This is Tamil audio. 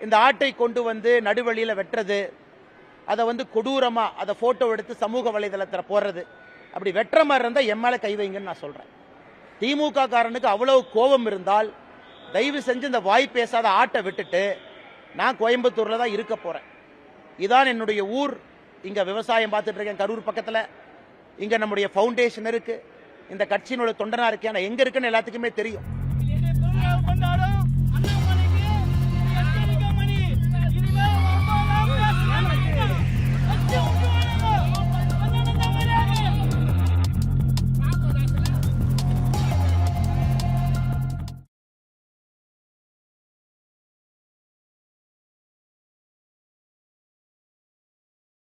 இந்த ஆட்டை கொண்டு வந்து நடுவழியில் வெட்டுறது, அதை வந்து கொடூரமாக அதை ஃபோட்டோ எடுத்து சமூக வலைதளத்தில் போடுறது, அப்படி வெட்டுற மாதிரி இருந்தால் என் மேலே கை வைங்கன்னு நான் சொல்கிறேன். திமுக காரனுக்கு அவ்வளவு கோபம் இருந்தால் தயவு செஞ்சு இந்த வாய் பேசாத ஆட்டை விட்டுட்டு நான் கோயம்புத்தூரில் தான் இருக்க போகிறேன். இதான் என்னுடைய ஊர். இங்கே விவசாயம் பார்த்துட்டு இருக்கேன் கரூர் பக்கத்தில். இங்கே நம்முடைய ஃபவுண்டேஷன் இருக்குது. இந்த கட்சியினுடைய தொண்டனாக இருக்கேன். நான் எங்கே இருக்குன்னு எல்லாத்துக்குமே தெரியும்.